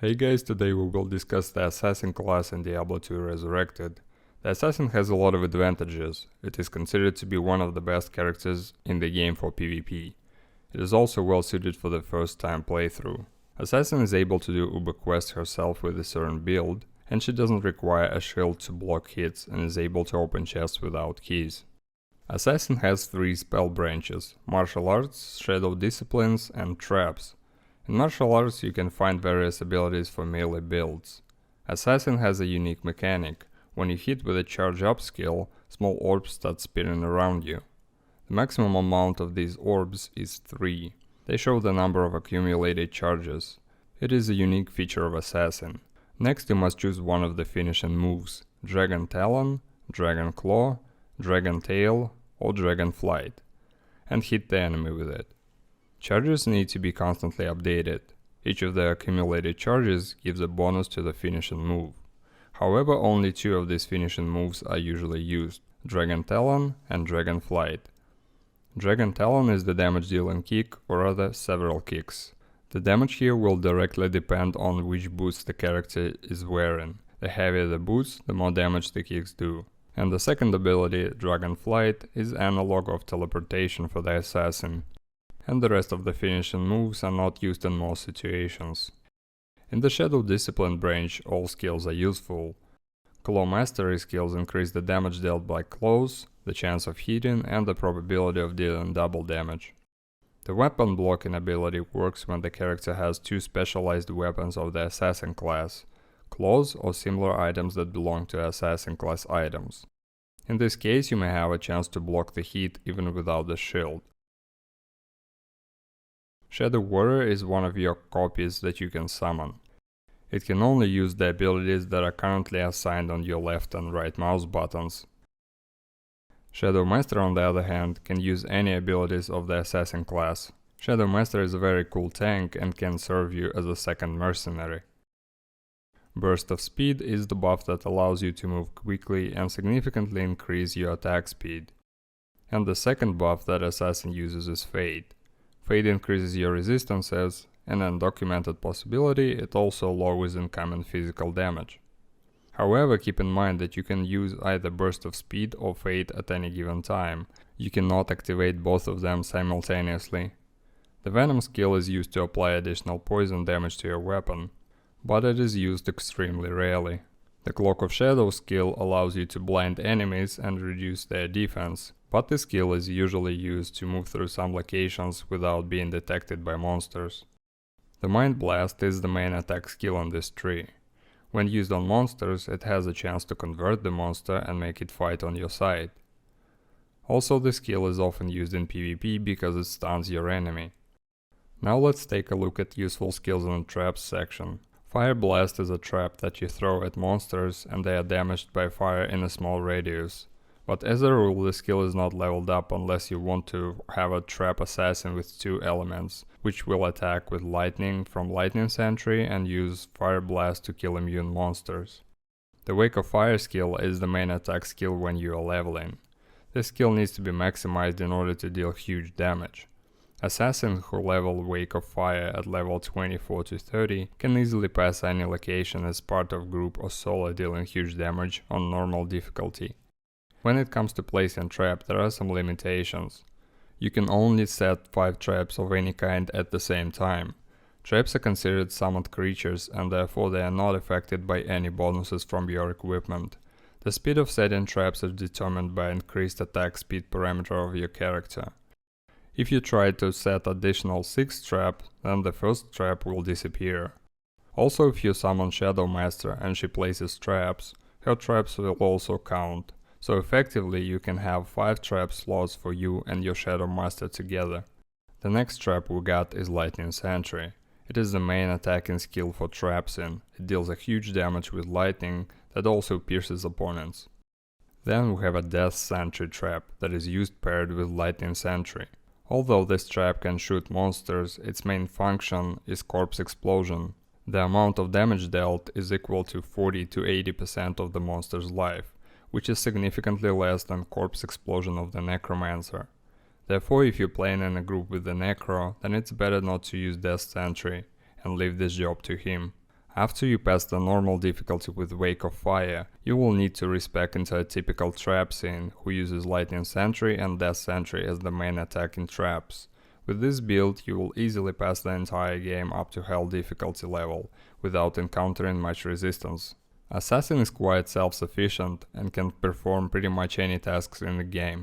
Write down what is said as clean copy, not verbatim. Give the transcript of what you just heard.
Hey guys, today we will discuss the Assassin class in Diablo 2 Resurrected. The Assassin has a lot of advantages. It is considered to be one of the best characters in the game for PvP. It is also well suited for the first time playthrough. Assassin is able to do Uber quests herself with a certain build, and she doesn't require a shield to block hits and is able to open chests without keys. Assassin has 3 spell branches: Martial Arts, Shadow Disciplines, and Traps. In Martial Arts you can find various abilities for melee builds. Assassin has a unique mechanic. When you hit with a charge up skill, small orbs start spinning around you. The maximum amount of these orbs is 3. They show the number of accumulated charges. It is a unique feature of Assassin. Next you must choose one of the finishing moves: Dragon Talon, Dragon Claw, Dragon Tail, or Dragon Flight, and hit the enemy with it. Charges need to be constantly updated. Each of the accumulated charges gives a bonus to the finishing move. However, only 2 of these finishing moves are usually used: Dragon Talon and Dragon Flight. Dragon Talon is the damage dealing kick, or rather several kicks. The damage here will directly depend on which boots the character is wearing. The heavier the boots, the more damage the kicks do. And the second ability, Dragon Flight, is analog of teleportation for the Assassin, and the rest of the finishing moves are not used in most situations. In the Shadow Discipline branch, all skills are useful. Claw Mastery skills increase the damage dealt by claws, the chance of hitting, and the probability of dealing double damage. The weapon blocking ability works when the character has 2 specialized weapons of the Assassin class: claws or similar items that belong to Assassin class items. In this case you may have a chance to block the hit even without the shield. Shadow Warrior is one of your copies that you can summon. It can only use the abilities that are currently assigned on your left and right mouse buttons. Shadowmaster, on the other hand, can use any abilities of the Assassin class. Shadowmaster is a very cool tank and can serve you as a second mercenary. Burst of Speed is the buff that allows you to move quickly and significantly increase your attack speed. And the second buff that Assassin uses is Fade. Fade increases your resistances, and an undocumented possibility, it also lowers incoming physical damage. However, keep in mind that you can use either Burst of Speed or Fade at any given time. You cannot activate both of them simultaneously. The Venom skill is used to apply additional poison damage to your weapon, but it is used extremely rarely. The Cloak of Shadows skill allows you to blind enemies and reduce their defense, but this skill is usually used to move through some locations without being detected by monsters. The Mind Blast is the main attack skill on this tree. When used on monsters, it has a chance to convert the monster and make it fight on your side. Also, this skill is often used in PvP because it stuns your enemy. Now let's take a look at useful skills in the traps section. Fire Blast is a trap that you throw at monsters and they are damaged by fire in a small radius. But as a rule, the skill is not leveled up unless you want to have a trap assassin with 2 elements, which will attack with lightning from Lightning Sentry and use Fire Blast to kill immune monsters. The Wake of Fire skill is the main attack skill when you are leveling. This skill needs to be maximized in order to deal huge damage. Assassins who level Wake of Fire at level 24 to 30 can easily pass any location as part of group or solo dealing huge damage on normal difficulty. When it comes to placing trap, there are some limitations. You can only set 5 traps of any kind at the same time. Traps are considered summoned creatures and therefore they are not affected by any bonuses from your equipment. The speed of setting traps is determined by increased attack speed parameter of your character. If you try to set additional 6 traps, then the first trap will disappear. Also, if you summon Shadowmaster and she places traps, her traps will also count. So effectively you can have 5 trap slots for you and your Shadowmaster together. The next trap we got is Lightning Sentry. It is the main attacking skill for traps in. It deals a huge damage with lightning that also pierces opponents. Then we have a Death Sentry trap that is used paired with Lightning Sentry. Although this trap can shoot monsters, its main function is corpse explosion. The amount of damage dealt is equal to 40 to 80% of the monster's life, which is significantly less than corpse explosion of the Necromancer. Therefore, if you're playing in a group with the Necro, then it's better not to use Death Sentry and leave this job to him. After you pass the normal difficulty with Wake of Fire, you will need to respec into a typical trap scene, who uses Lightning Sentry and Death Sentry as the main attack in traps. With this build, you will easily pass the entire game up to Hell difficulty level, without encountering much resistance. Assassin is quite self-sufficient and can perform pretty much any tasks in the game.